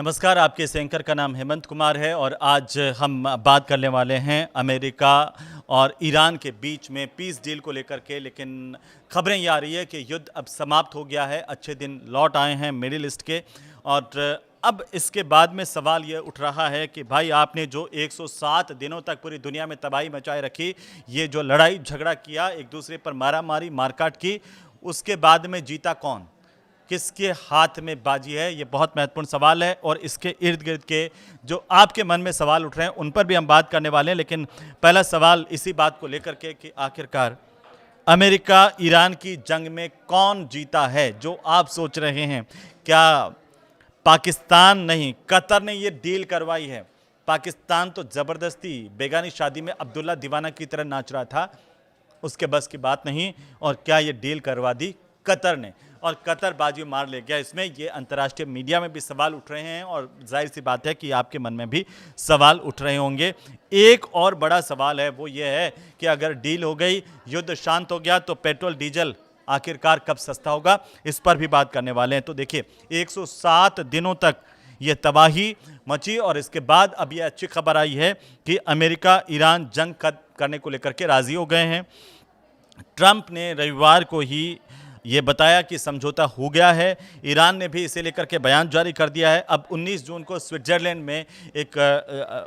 नमस्कार, आपके इस एंकर का नाम हेमंत कुमार है और आज हम बात करने वाले हैं अमेरिका और ईरान के बीच में पीस डील को लेकर के। लेकिन खबरें ये आ रही है कि युद्ध अब समाप्त हो गया है, अच्छे दिन लौट आए हैं मिडिल ईस्ट के। और अब इसके बाद में सवाल ये उठ रहा है कि भाई आपने जो 107 दिनों तक पूरी दुनिया में तबाही मचाए रखी, ये जो लड़ाई झगड़ा किया, एक दूसरे पर मारामारी मारकाट की, उसके बाद में जीता कौन, किसके हाथ में बाजी है, ये बहुत महत्वपूर्ण सवाल है। और इसके इर्द गिर्द के जो आपके मन में सवाल उठ रहे हैं उन पर भी हम बात करने वाले हैं। लेकिन पहला सवाल इसी बात को लेकर के कि आखिरकार अमेरिका ईरान की जंग में कौन जीता है, जो आप सोच रहे हैं। क्या पाकिस्तान नहीं, कतर ने ये डील करवाई है। पाकिस्तान तो ज़बरदस्ती बेगानी शादी में अब्दुल्ला दीवाना की तरह नाच रहा था, उसके बस की बात नहीं। और क्या ये डील करवा दी कतर ने, और कतर बाजी मार ले गया। इसमें ये अंतर्राष्ट्रीय मीडिया में भी सवाल उठ रहे हैं और जाहिर सी बात है कि आपके मन में भी सवाल उठ रहे होंगे। एक और बड़ा सवाल है, वो ये है कि अगर डील हो गई, युद्ध शांत हो गया, तो पेट्रोल डीजल आखिरकार कब सस्ता होगा, इस पर भी बात करने वाले हैं। तो देखिए, 107 दिनों तक ये तबाही मची और इसके बाद अब ये अच्छी खबर आई है कि अमेरिका ईरान जंग करने को लेकर के राजी हो गए हैं। ट्रंप ने रविवार को ही ये बताया कि समझौता हो गया है। ईरान ने भी इसे लेकर के बयान जारी कर दिया है। अब 19 जून को स्विट्जरलैंड में एक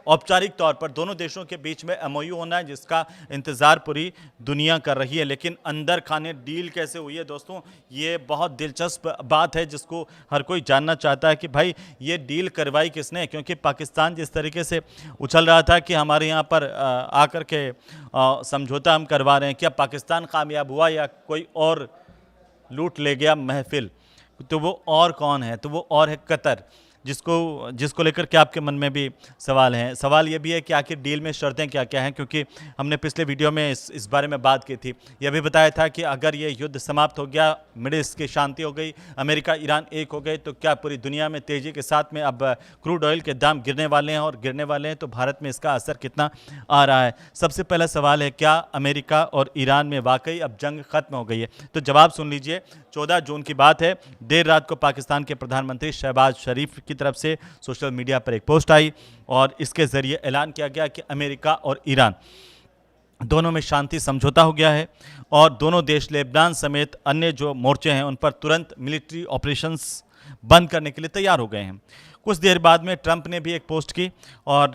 औपचारिक तौर पर दोनों देशों के बीच में एमओयू होना है, जिसका इंतज़ार पूरी दुनिया कर रही है। लेकिन अंदर खाने डील कैसे हुई है दोस्तों, ये बहुत दिलचस्प बात है जिसको हर कोई जानना चाहता है कि भाई ये डील करवाई किसने। क्योंकि पाकिस्तान जिस तरीके से उछल रहा था कि हमारे यहाँ पर आकर के समझौता हम करवा रहे हैं, क्या पाकिस्तान कामयाब हुआ या कोई और लूट ले गया महफिल, तो वो और कौन है, तो वो और है कतर, जिसको लेकर के आपके मन में भी सवाल हैं। सवाल ये भी है कि आखिर डील में शर्तें क्या क्या हैं, क्योंकि हमने पिछले वीडियो में इस बारे में बात की थी। यह भी बताया था कि अगर ये युद्ध समाप्त हो गया, मिडिल ईस्ट की शांति हो गई, अमेरिका ईरान एक हो गए, तो क्या पूरी दुनिया में तेज़ी के साथ में अब क्रूड ऑयल के दाम गिरने वाले हैं, और गिरने वाले हैं तो भारत में इसका असर कितना आ रहा है। सबसे पहला सवाल है, क्या अमेरिका और ईरान में वाकई अब जंग खत्म हो गई है? तो जवाब सुन लीजिए। 14 जून की बात है, देर रात को पाकिस्तान के प्रधानमंत्री शहबाज शरीफ की तरफ से सोशल मीडिया पर एक पोस्ट आई और इसके जरिए ऐलान किया गया कि अमेरिका और ईरान दोनों में शांति समझौता हो गया है और दोनों देश लेबनान समेत अन्य जो मोर्चे हैं उन पर तुरंत मिलिट्री ऑपरेशंस बंद करने के लिए तैयार हो गए हैं। कुछ देर बाद में ट्रंप ने भी एक पोस्ट की और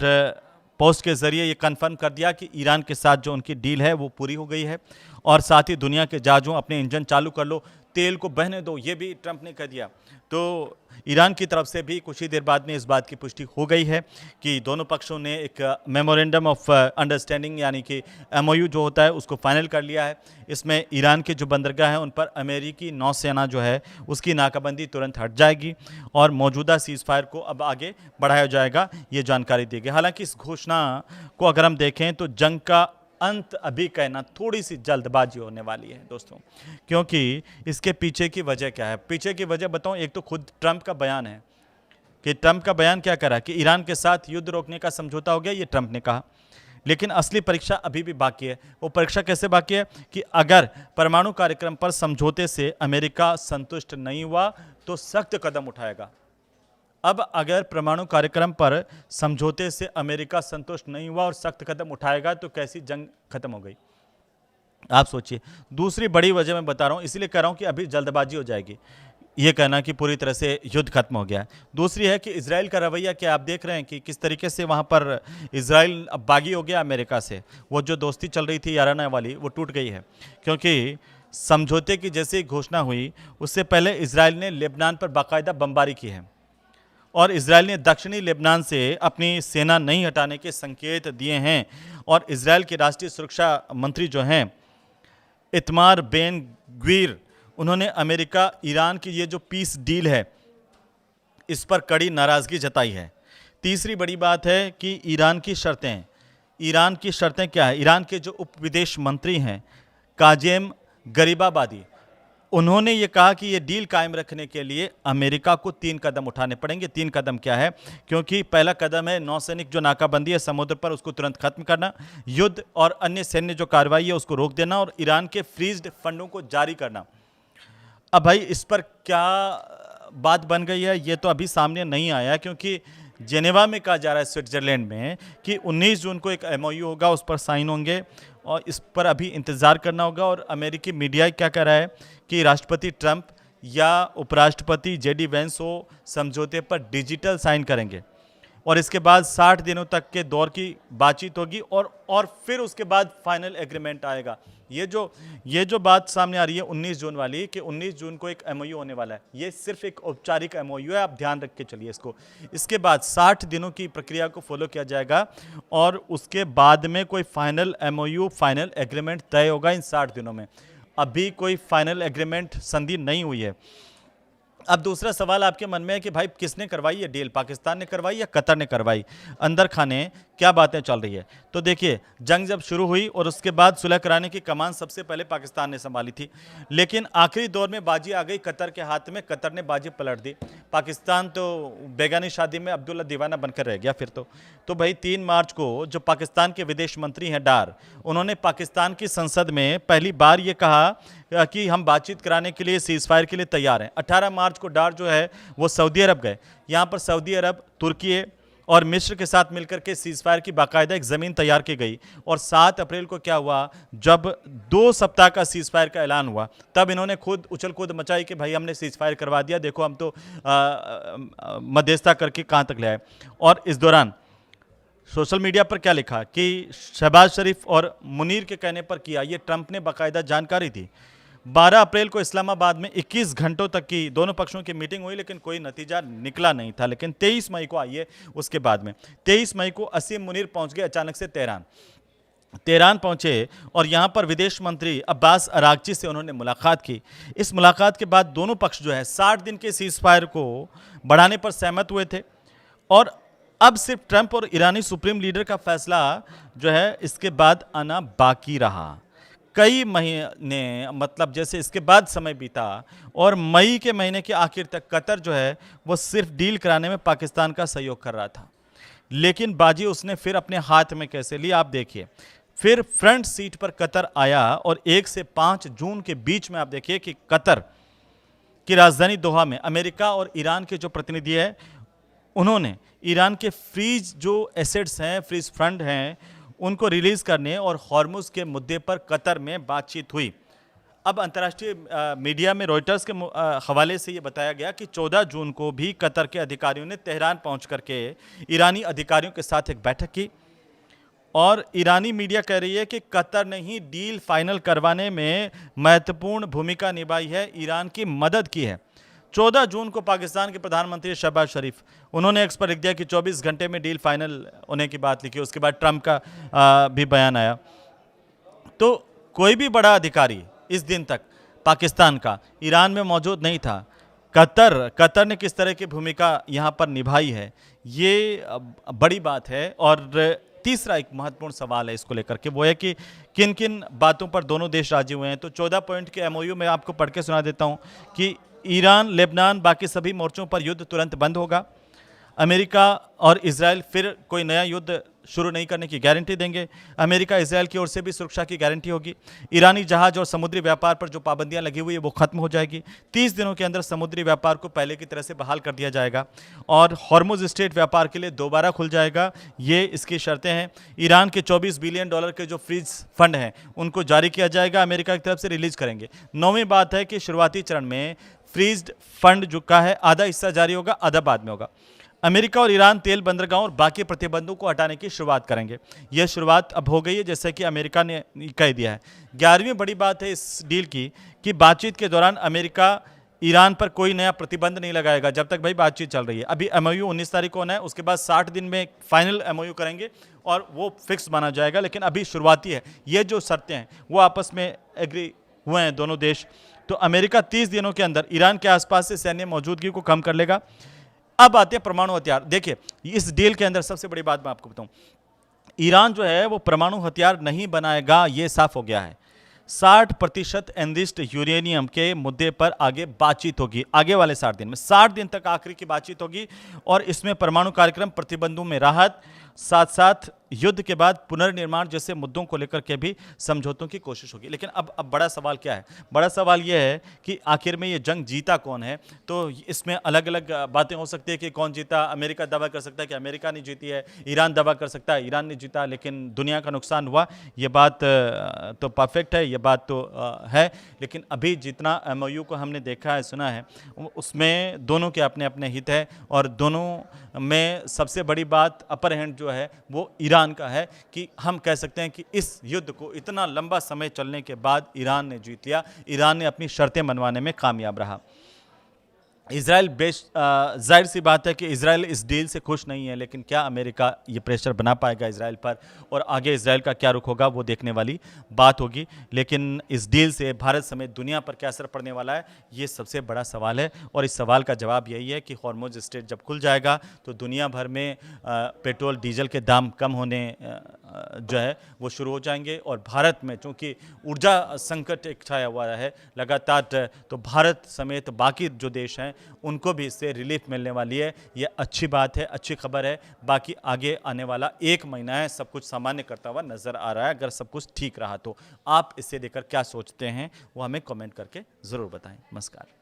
पोस्ट के जरिए ये कंफर्म कर दिया कि ईरान के साथ जो उनकी डील है वो पूरी हो गई है और साथ ही दुनिया के जहाज़ों अपने इंजन चालू कर लो, तेल को बहने दो, ये भी ट्रंप ने कह दिया। तो ईरान की तरफ से भी कुछ ही देर बाद में इस बात की पुष्टि हो गई है कि दोनों पक्षों ने एक मेमोरेंडम ऑफ अंडरस्टैंडिंग यानी कि एमओयू जो होता है उसको फाइनल कर लिया है। इसमें ईरान के जो बंदरगाह हैं उन पर अमेरिकी नौसेना जो है उसकी नाकाबंदी तुरंत हट जाएगी और मौजूदा सीज़ फायर को अब आगे बढ़ाया जाएगा, ये जानकारी दी गई। हालांकि इस घोषणा को अगर हम देखें तो जंग का अंत अभी कहना थोड़ी सी जल्दबाजी होने वाली है दोस्तों, क्योंकि इसके पीछे की वजह क्या है। पीछे की वजह बताऊं, एक तो खुद ट्रंप का बयान है कि ट्रंप का बयान क्या करा कि ईरान के साथ युद्ध रोकने का समझौता हो गया, ये ट्रंप ने कहा। लेकिन असली परीक्षा अभी भी बाकी है। वो परीक्षा कैसे बाकी है कि अगर परमाणु कार्यक्रम पर समझौते से अमेरिका संतुष्ट नहीं हुआ तो सख्त कदम उठाएगा। अब अगर परमाणु कार्यक्रम पर समझौते से अमेरिका संतुष्ट नहीं हुआ और सख्त कदम उठाएगा तो कैसी जंग खत्म हो गई, आप सोचिए। दूसरी बड़ी वजह मैं बता रहा हूं, इसीलिए कह रहा हूं कि अभी जल्दबाजी हो जाएगी ये कहना कि पूरी तरह से युद्ध खत्म हो गया है। दूसरी है कि इजराइल का रवैया, क्या आप देख रहे हैं कि किस तरीके से वहां पर इजराइल अब बागी हो गया अमेरिका से। वो जो दोस्ती चल रही थी याराना वाली, वो टूट गई है, क्योंकि समझौते की जैसे घोषणा हुई उससे पहले इजराइल ने लेबनान पर बाकायदा बमबारी की है और इजराइल ने दक्षिणी लेबनान से अपनी सेना नहीं हटाने के संकेत दिए हैं। और इजराइल के राष्ट्रीय सुरक्षा मंत्री जो हैं इतमार बेन ग्वीर, उन्होंने अमेरिका ईरान की ये जो पीस डील है इस पर कड़ी नाराज़गी जताई है। तीसरी बड़ी बात है कि ईरान की शर्तें। ईरान की शर्तें क्या है? ईरान के जो उप विदेश मंत्री हैं काजेम गरीबाबादी, उन्होंने ये कहा कि ये डील कायम रखने के लिए अमेरिका को 3 कदम उठाने पड़ेंगे। 3 कदम क्या है? क्योंकि पहला कदम है नौसैनिक जो नाकाबंदी है समुद्र पर उसको तुरंत खत्म करना, युद्ध और अन्य सैन्य जो कार्रवाई है उसको रोक देना और ईरान के फ्रीज्ड फंडों को जारी करना। अब भाई इस पर क्या बात बन गई है ये तो अभी सामने नहीं आया, क्योंकि जेनेवा में कहा जा रहा है स्विट्जरलैंड में कि 19 जून को एक एमओयू होगा, उस पर साइन होंगे और इस पर अभी इंतज़ार करना होगा। और अमेरिकी मीडिया क्या कह रहा है कि राष्ट्रपति ट्रंप या उपराष्ट्रपति जेडी वेंस हो समझौते पर डिजिटल साइन करेंगे और इसके बाद 60 दिनों तक के दौर की बातचीत होगी और फिर उसके बाद फाइनल एग्रीमेंट आएगा। ये जो बात सामने आ रही है 19 जून वाली कि 19 जून को एक एमओयू होने वाला है, ये सिर्फ एक औपचारिक एमओयू है, आप ध्यान रख के चलिए इसको। इसके बाद 60 दिनों की प्रक्रिया को फॉलो किया जाएगा और उसके बाद में कोई फाइनल एमओयू, फाइनल एग्रीमेंट तय होगा इन 60 दिनों में। अभी कोई फाइनल एग्रीमेंट संधि नहीं हुई है। अब दूसरा सवाल आपके मन में है कि भाई किसने करवाई ये डील, पाकिस्तान ने करवाई या कतर ने करवाई? अंदर खाने क्या बातें चल रही है? तो देखिए, जंग जब शुरू हुई और उसके बाद सुलह कराने की कमान सबसे पहले पाकिस्तान ने संभाली थी, लेकिन आखिरी दौर में बाजी आ गई कतर के हाथ में, कतर ने बाजी पलट दी। पाकिस्तान तो बेगानी शादी में अब्दुल्ला दीवाना बनकर रह गया फिर तो भाई 3 मार्च को जो पाकिस्तान के विदेश मंत्री हैं डार, उन्होंने पाकिस्तान की संसद में पहली बार ये कहा कि हम बातचीत कराने के लिए, सीज फायर के लिए तैयार हैं। 18 मार्च को डार जो है वो सऊदी अरब गए। यहाँ पर सऊदी अरब, तुर्की और मिस्र के साथ मिलकर के सीज फायर की बाकायदा एक ज़मीन तैयार की गई और 7 अप्रैल को क्या हुआ, जब 2 सप्ताह का सीज फायर का ऐलान हुआ, तब इन्होंने खुद उछल कूद मचाई कि भाई हमने सीज फायर करवा दिया, देखो हम तो मध्यस्थता करके कहाँ तक ले आए। और इस दौरान सोशल मीडिया पर क्या लिखा कि शहबाज शरीफ और मुनीर के कहने पर किया, ये ट्रंप ने बाकायदा जानकारी थी। 12 अप्रैल को इस्लामाबाद में 21 घंटों तक की दोनों पक्षों की मीटिंग हुई, लेकिन कोई नतीजा निकला नहीं था। लेकिन 23 मई को आइए उसके बाद में 23 मई को असीम मुनीर पहुंच गए अचानक से तेहरान पहुंचे और यहां पर विदेश मंत्री अब्बास अरागची से उन्होंने मुलाकात की। इस मुलाकात के बाद दोनों पक्ष जो है 60 दिन के सीज फायर को बढ़ाने पर सहमत हुए थे और अब सिर्फ ट्रंप और ईरानी सुप्रीम लीडर का फैसला जो है इसके बाद आना बाकी रहा। कई महीने, मतलब जैसे इसके बाद समय बीता और मई के महीने के आखिर तक कतर जो है वो सिर्फ डील कराने में पाकिस्तान का सहयोग कर रहा था, लेकिन बाजी उसने फिर अपने हाथ में कैसे ली आप देखिए। फिर फ्रंट सीट पर कतर आया और 1 से 5 जून के बीच में आप देखिए कि कतर की राजधानी दोहा में अमेरिका और ईरान के जो प्रतिनिधि है उन्होंने ईरान के फ्रीज जो एसेट्स हैं, फ्रीज फंड हैं, उनको रिलीज करने और हॉर्मुज के मुद्दे पर कतर में बातचीत हुई। अब अंतर्राष्ट्रीय मीडिया में रॉयटर्स के हवाले से ये बताया गया कि 14 जून को भी कतर के अधिकारियों ने तेहरान पहुंच करके ईरानी अधिकारियों के साथ एक बैठक की और ईरानी मीडिया कह रही है कि कतर ने ही डील फाइनल करवाने में महत्वपूर्ण भूमिका निभाई है, ईरान की मदद की है। 14 जून को पाकिस्तान के प्रधानमंत्री शहबाज शरीफ, उन्होंने एक्स पर लिख दिया कि 24 घंटे में डील फाइनल होने की बात लिखी। उसके बाद ट्रंप का भी बयान आया। तो कोई भी बड़ा अधिकारी इस दिन तक पाकिस्तान का ईरान में मौजूद नहीं था। कतर ने किस तरह की भूमिका यहाँ पर निभाई है, ये बड़ी बात है। और तीसरा एक महत्वपूर्ण सवाल है इसको लेकर के, वो है कि किन किन बातों पर दोनों देश राजी हुए हैं। तो 14 पॉइंट के एमओयू में आपको पढ़ के सुना देता हूँ कि ईरान, लेबनान, बाकी सभी मोर्चों पर युद्ध तुरंत बंद होगा। अमेरिका और इजराइल फिर कोई नया युद्ध शुरू नहीं करने की गारंटी देंगे। अमेरिका इजराइल की ओर से भी सुरक्षा की गारंटी होगी। ईरानी जहाज और समुद्री व्यापार पर जो पाबंदियां लगी हुई है वो खत्म हो जाएगी। 30 दिनों के अंदर समुद्री व्यापार को पहले की तरह से बहाल कर दिया जाएगा और हॉर्मुज स्ट्रेट व्यापार के लिए दोबारा खुल जाएगा। ये इसकी शर्तें हैं। ईरान के $24 बिलियन के जो फ्रीज फंड हैं उनको जारी किया जाएगा, अमेरिका की तरफ से रिलीज करेंगे। 9वीं बात है कि शुरुआती चरण में फ्रीज्ड फंड जो का है आधा हिस्सा जारी होगा, आधा बाद में होगा। अमेरिका और ईरान तेल बंदरगाहों और बाकी प्रतिबंधों को हटाने की शुरुआत करेंगे। यह शुरुआत अब हो गई है, जैसे कि अमेरिका ने कह दिया है। 11वीं बड़ी बात है इस डील की कि बातचीत के दौरान अमेरिका ईरान पर कोई नया प्रतिबंध नहीं लगाएगा जब तक भाई बातचीत चल रही है। अभी एमओयू 19 तारीख को होना है, उसके बाद 60 दिन में फाइनल एमओयू करेंगे और वो फिक्स माना जाएगा, लेकिन अभी शुरुआती है। ये जो शर्तें हैं वो आपस में एग्री हुए हैं दोनों देश। तो अमेरिका 30 दिनों के अंदर ईरान के आसपास से सैन्य मौजूदगी को कम कर लेगा। अब आते हैं परमाणु हथियार। देखिए, इस डील के अंदर सबसे बड़ी बात मैं आपको बताऊं, ईरान जो है वो परमाणु हथियार नहीं बनाएगा, ये साफ हो गया है। 60% एनरिच्ड यूरेनियम के मुद्दे पर आगे बातचीत होगी। आगे वाले 60 दिन में, 60 दिन तक आखिरी की बातचीत होगी और इसमें परमाणु कार्यक्रम प्रतिबंधों में राहत, साथ साथ युद्ध के बाद पुनर्निर्माण जैसे मुद्दों को लेकर के भी समझौतों की कोशिश होगी। लेकिन अब बड़ा सवाल क्या है? बड़ा सवाल यह है कि आखिर में ये जंग जीता कौन है? तो इसमें अलग अलग बातें हो सकती है कि कौन जीता। अमेरिका दावा कर सकता है कि अमेरिका ने जीती है, ईरान दावा कर सकता है ईरान ने जीता, लेकिन दुनिया का नुकसान हुआ। ये बात तो परफेक्ट है, ये बात तो है। लेकिन अभी जितना MOU को हमने देखा है, सुना है, उसमें दोनों के अपने अपने हित है और दोनों में सबसे बड़ी बात अपर हैंड जो है वो ईरान का है कि हम कह सकते हैं कि इस युद्ध को इतना लंबा समय चलने के बाद ईरान ने जीत लिया, ईरान ने अपनी शर्तें मनवाने में कामयाब रहा। इज़राइल जाहिर सी बात है कि इज़राइल इस डील से खुश नहीं है, लेकिन क्या अमेरिका ये प्रेशर बना पाएगा इज़राइल पर और आगे इज़राइल का क्या रुख होगा वो देखने वाली बात होगी। लेकिन इस डील से भारत समेत दुनिया पर क्या असर पड़ने वाला है, ये सबसे बड़ा सवाल है। और इस सवाल का जवाब यही है कि हॉर्मुज़ स्ट्रेट जब खुल जाएगा तो दुनिया भर में पेट्रोल डीजल के दाम कम होने जो है वो शुरू हो जाएंगे। और भारत में चूँकि ऊर्जा संकट एक छाया हुआ है लगातार, तो भारत समेत बाकी जो देश हैं उनको भी इससे रिलीफ मिलने वाली है। ये अच्छी बात है, अच्छी खबर है। बाकी आगे आने वाला 1 महीना है, सब कुछ सामान्य करता हुआ नजर आ रहा है अगर सब कुछ ठीक रहा तो। आप इसे लेकर क्या सोचते हैं वो हमें कमेंट करके ज़रूर बताएं। नमस्कार।